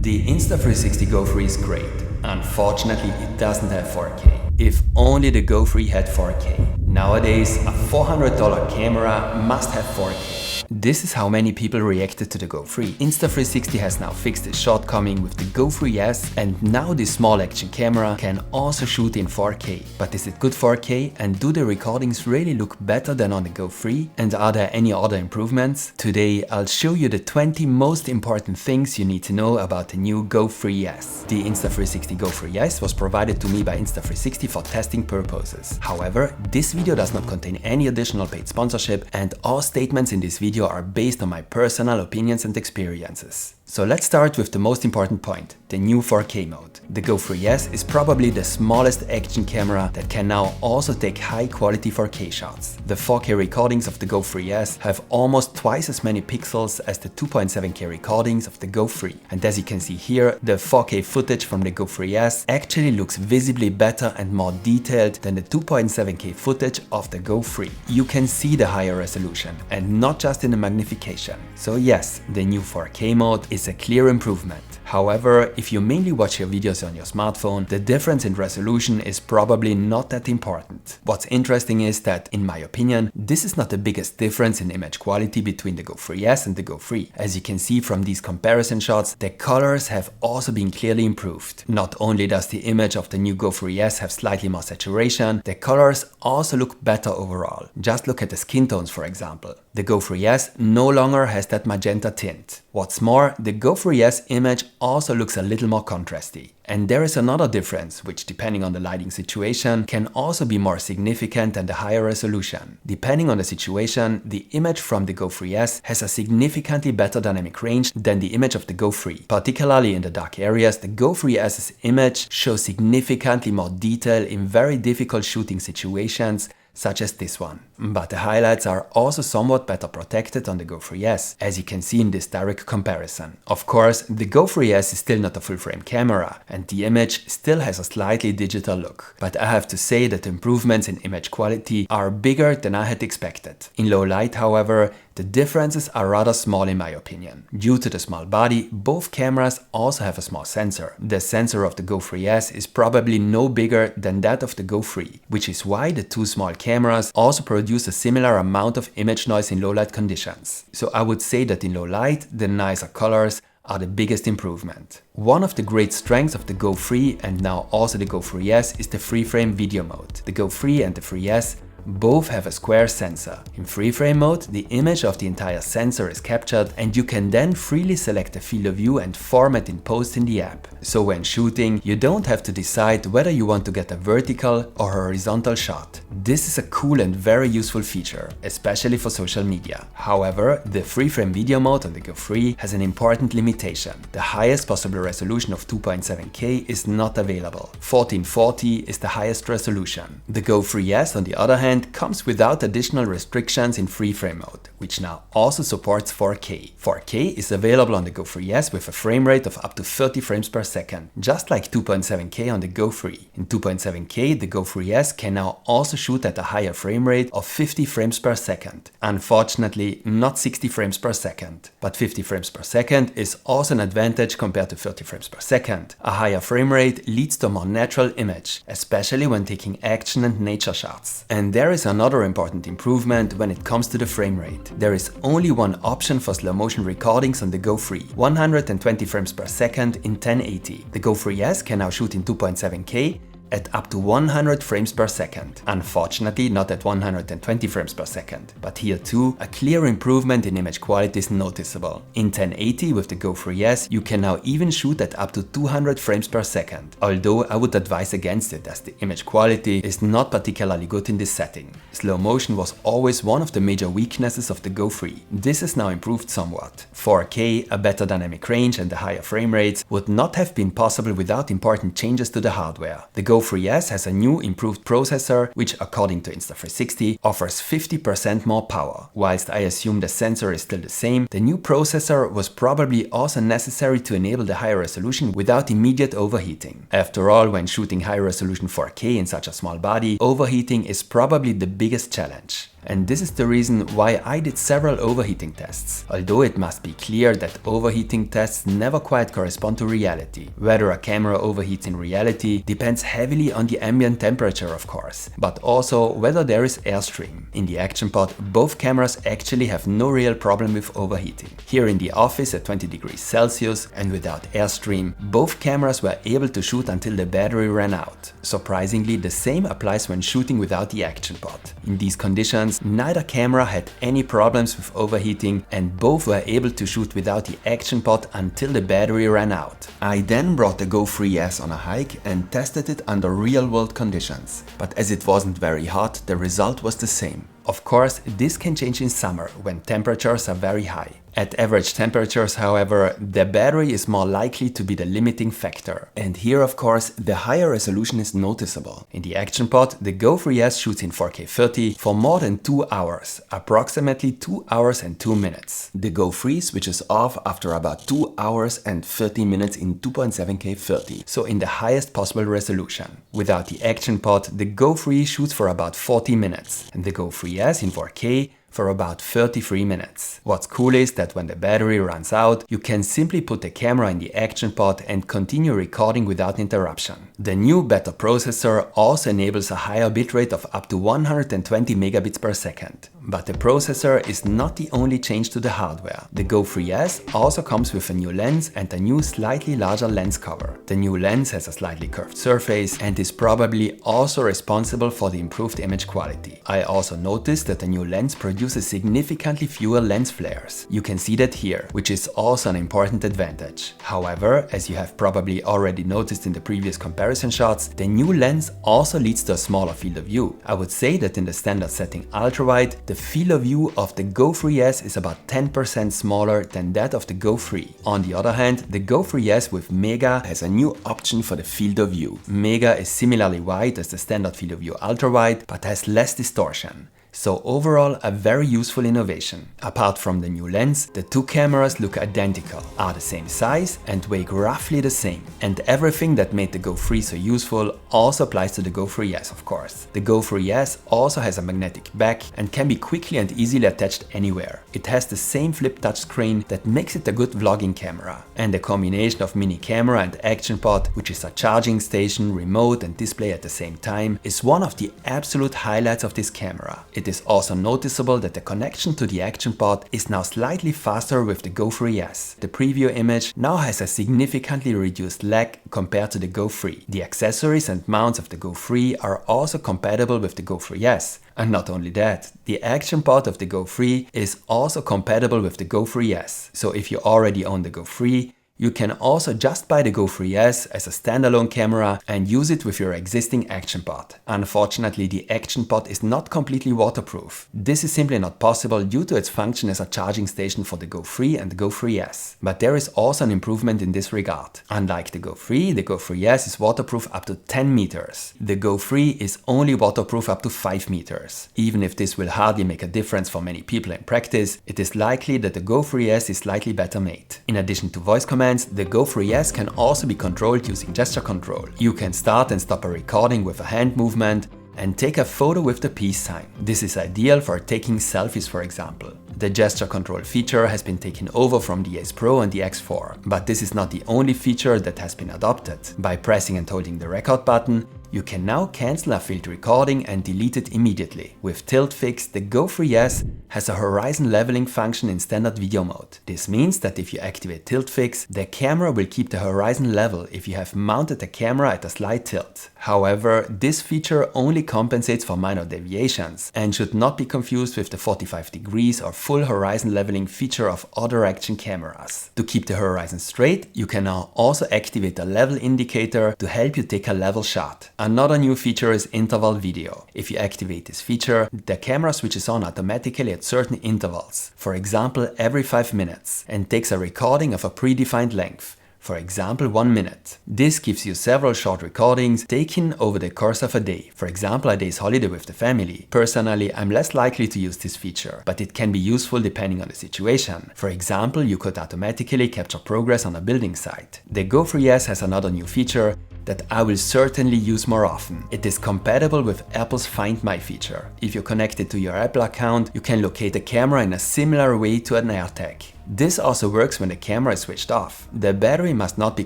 The Insta360 GO3 is great. Unfortunately, it doesn't have 4K. If only the GO3 had 4K. Nowadays, a $400 camera must have 4K. This is how many people reacted to the GO3. Insta360 has now fixed this shortcoming with the GO3S, and now this small action camera can also shoot in 4K. But is it good 4K, and do the recordings really look better than on the GO3? And are there any other improvements? Today I'll show you the 20 most important things you need to know about the new GO3S. The Insta360 GO3S was provided to me by Insta360 for testing purposes. However, this video does not contain any additional paid sponsorship, and all statements in this video are based on my personal opinions and experiences. So let's start with the most important point, the new 4K mode. The GO3S is probably the smallest action camera that can now also take high quality 4K shots. The 4K recordings of the GO3S have almost twice as many pixels as the 2.7K recordings of the GO3. And as you can see here, the 4K footage from the GO3S actually looks visibly better and more detailed than the 2.7K footage of the GO3. You can see the higher resolution, and not just in the magnification. So yes, the new 4K mode is a clear improvement. However, if you mainly watch your videos on your smartphone, the difference in resolution is probably not that important. What's interesting is that, in my opinion, this is not the biggest difference in image quality between the GO3S and the GO3. As you can see from these comparison shots, the colors have also been clearly improved. Not only does the image of the new GO3S have slightly more saturation, the colors also look better overall. Just look at the skin tones, for example. The GO3S no longer has that magenta tint. What's more, the GO3S image also looks a little more contrasty. And there is another difference, which depending on the lighting situation can also be more significant than the higher resolution. Depending on the situation, the image from the GO3S has a significantly better dynamic range than the image of the GO3. Particularly in the dark areas, the GO3S's image shows significantly more detail in very difficult shooting situations, such as this one. But the highlights are also somewhat better protected on the GO3S, as you can see in this direct comparison. Of course, the GO3S is still not a full-frame camera, and the image still has a slightly digital look. But I have to say that the improvements in image quality are bigger than I had expected. In low light, however, the differences are rather small in my opinion. Due to the small body, both cameras also have a small sensor. The sensor of the GO3S is probably no bigger than that of the GO3, which is why the two small cameras also produce a similar amount of image noise in low light conditions. So I would say that in low light, the nicer colors are the biggest improvement. One of the great strengths of the GO3 and now also the GO3S is the FreeFrame video mode. The GO3 and the 3S both have a square sensor. In FreeFrame mode, the image of the entire sensor is captured, and you can then freely select the field of view and format in post in the app. So when shooting, you don't have to decide whether you want to get a vertical or horizontal shot. This is a cool and very useful feature, especially for social media. However, the FreeFrame video mode on the GO3 has an important limitation. The highest possible resolution of 2.7K is not available. 1440 is the highest resolution. The GO3S, on the other hand, comes without additional restrictions in FreeFrame mode, which now also supports 4K. 4K is available on the GO3S with a frame rate of up to 30 frames per second, just like 2.7K on the GO3. In 2.7K, the GO3S can now also shoot at a higher frame rate of 50 frames per second. Unfortunately, not 60 frames per second. But 50 frames per second is also an advantage compared to 30 frames per second. A higher frame rate leads to a more natural image, especially when taking action and nature shots. And there is another important improvement when it comes to the frame rate. There is only one option for slow motion recordings on the GO3, 120 frames per second in 1080. The GO3S can now shoot in 2.7K at up to 100 frames per second. Unfortunately, not at 120 frames per second. But here too, a clear improvement in image quality is noticeable. In 1080 with the GO3S, you can now even shoot at up to 200 frames per second. Although I would advise against it, as the image quality is not particularly good in this setting. Slow motion was always one of the major weaknesses of the GO3. This is now improved somewhat. 4K, a better dynamic range and the higher frame rates would not have been possible without important changes to the hardware. The GO3S has a new improved processor, which according to Insta360 offers 50% more power. Whilst I assume the sensor is still the same, the new processor was probably also necessary to enable the higher resolution without immediate overheating. After all, when shooting high resolution 4K in such a small body, overheating is probably the biggest challenge. And this is the reason why I did several overheating tests. Although it must be clear that overheating tests never quite correspond to reality. Whether a camera overheats in reality depends heavily on the ambient temperature, of course, but also whether there is airstream. In the Actionpod, both cameras actually have no real problem with overheating. Here in the office at 20 degrees Celsius and without airstream, both cameras were able to shoot until the battery ran out. Surprisingly, the same applies when shooting without the Actionpod. In these conditions, neither camera had any problems with overheating and both were able to shoot without the Actionpod until the battery ran out. I then brought the GO3S on a hike and tested it under real-world conditions. But as it wasn't very hot, the result was the same. Of course, this can change in summer when temperatures are very high. At average temperatures, however, the battery is more likely to be the limiting factor. And here, of course, the higher resolution is noticeable. In the Actionpod, the GO3S shoots in 4K 30 for more than 2 hours, approximately 2 hours and 2 minutes. The GO3 switches off after about 2 hours and 30 minutes in 2.7K 30, so in the highest possible resolution. Without the Actionpod, the GO3 shoots for about 40 minutes, and the GO3S in 4K for about 33 minutes. What's cool is that when the battery runs out, you can simply put the camera in the Actionpod and continue recording without interruption. The new better processor also enables a higher bitrate of up to 120 megabits per second. But the processor is not the only change to the hardware. The GO3S also comes with a new lens and a new slightly larger lens cover. The new lens has a slightly curved surface and is probably also responsible for the improved image quality. I also noticed that the new lens produces significantly fewer lens flares. You can see that here, which is also an important advantage. However, as you have probably already noticed in the previous comparison shots, the new lens also leads to a smaller field of view. I would say that in the standard setting ultra-wide, the field of view of the GO3S is about 10% smaller than that of the GO3. On the other hand, the GO3S with Mega has a new option for the field of view. Mega is similarly wide as the standard field of view ultra-wide, but has less distortion. So overall, a very useful innovation. Apart from the new lens, the two cameras look identical, are the same size and weigh roughly the same. And everything that made the GO3 so useful also applies to the GO3S, of course. The GO3S also has a magnetic back and can be quickly and easily attached anywhere. It has the same flip touchscreen that makes it a good vlogging camera. And the combination of mini camera and Actionpod, which is a charging station, remote and display at the same time, is one of the absolute highlights of this camera. It is also noticeable that the connection to the Actionpod is now slightly faster with the GO3S. The preview image now has a significantly reduced lag compared to the GO3. The accessories and mounts of the GO3 are also compatible with the GO3S. And not only that, the Actionpod of the GO3 is also compatible with the GO3S. So if you already own the GO3, you can also just buy the GO3S as a standalone camera and use it with your existing Actionpod. Unfortunately, the Actionpod is not completely waterproof. This is simply not possible due to its function as a charging station for the GO3 and the GO3S. But there is also an improvement in this regard. Unlike the GO3S is waterproof up to 10 meters. The GO3 is only waterproof up to 5 meters. Even if this will hardly make a difference for many people in practice, it is likely that the GO3S is slightly better made. In addition to voice commands, the GO3S can also be controlled using gesture control. You can start and stop a recording with a hand movement and take a photo with the peace sign. This is ideal for taking selfies, for example. The gesture control feature has been taken over from the Ace Pro and the X4, but this is not the only feature that has been adopted. By pressing and holding the record button, you can now cancel a failed recording and delete it immediately. With Tilt Fix, the GO3S has a horizon leveling function in standard video mode. This means that if you activate Tilt Fix, the camera will keep the horizon level if you have mounted the camera at a slight tilt. However, this feature only compensates for minor deviations and should not be confused with the 45 degrees or full horizon leveling feature of other action cameras. To keep the horizon straight, you can now also activate a level indicator to help you take a level shot. Another new feature is interval video. If you activate this feature, the camera switches on automatically at certain intervals, for example every 5 minutes, and takes a recording of a predefined length, for example 1 minute. This gives you several short recordings taken over the course of a day, for example a day's holiday with the family. Personally, I'm less likely to use this feature, but it can be useful depending on the situation. For example, you could automatically capture progress on a building site. The GO3S has another new feature, that I will certainly use more often. It is compatible with Apple's Find My feature. If you're connected to your Apple account, you can locate the camera in a similar way to an AirTag. This also works when the camera is switched off. The battery must not be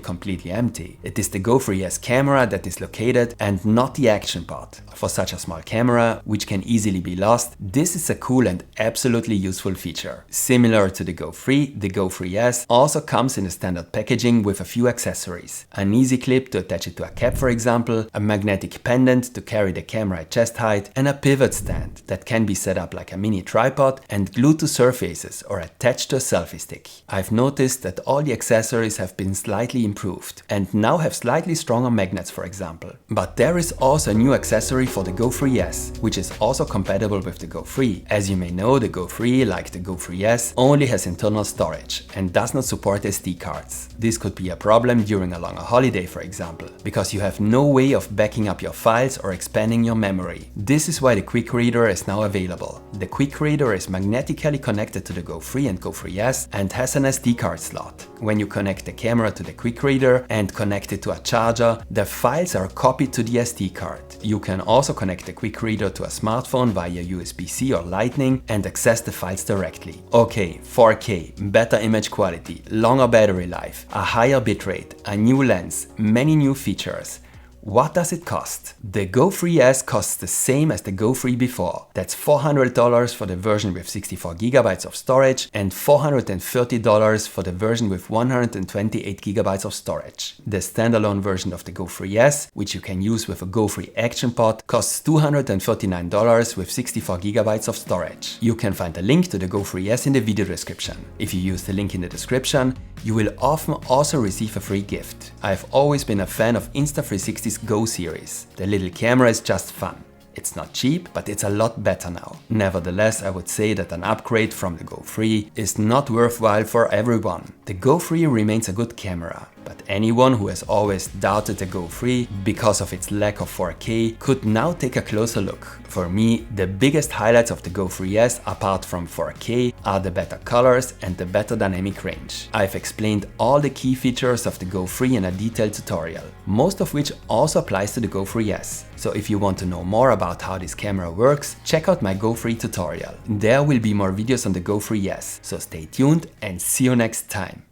completely empty. It is the GO3S camera that is located and not the Actionpod. For such a small camera, which can easily be lost, this is a cool and absolutely useful feature. Similar to the GO3, the GO3S also comes in a standard packaging with a few accessories. An easy clip to attach it to a cap, for example, a magnetic pendant to carry the camera at chest height, and a pivot stand that can be set up like a mini tripod and glued to surfaces or attached to a selfie stick. I've noticed that all the accessories have been slightly improved and now have slightly stronger magnets, for example. But there is also a new accessory for the GO3S, which is also compatible with the GO3. As you may know, the GO3, like the GO3S, only has internal storage and does not support SD cards. This could be a problem during a longer holiday, for example, because you have no way of backing up your files or expanding your memory. This is why the Quick Reader is now available. The Quick Reader is magnetically connected to the GO3 and GO3S and has an SD card slot. When you connect the camera to the Quick Reader and connect it to a charger, the files are copied to the SD card. You can also connect the Quick Reader to a smartphone via USB-C or Lightning and access the files directly. Okay, 4K, better image quality, longer battery life, a higher bitrate, a new lens, many new features. What does it cost? The GO3S costs the same as the GO3 before. That's $400 for the version with 64 GB of storage and $430 for the version with 128 GB of storage. The standalone version of the GO3S, which you can use with a GO3 Actionpod, costs $239 with 64 GB of storage. You can find a link to the GO3S in the video description. If you use the link in the description, you will often also receive a free gift. I've always been a fan of Insta360's Go series. The little camera is just fun. It's not cheap, but it's a lot better now. Nevertheless, I would say that an upgrade from the GO3 is not worthwhile for everyone. The GO3 remains a good camera, but anyone who has always doubted the GO3 because of its lack of 4K could now take a closer look. For me, the biggest highlights of the GO3S apart from 4K are the better colors and the better dynamic range. I've explained all the key features of the GO3 in a detailed tutorial, most of which also applies to the GO3S. So if you want to know more about how this camera works, check out my GO3 tutorial. There will be more videos on the GO3S, so stay tuned and see you next time.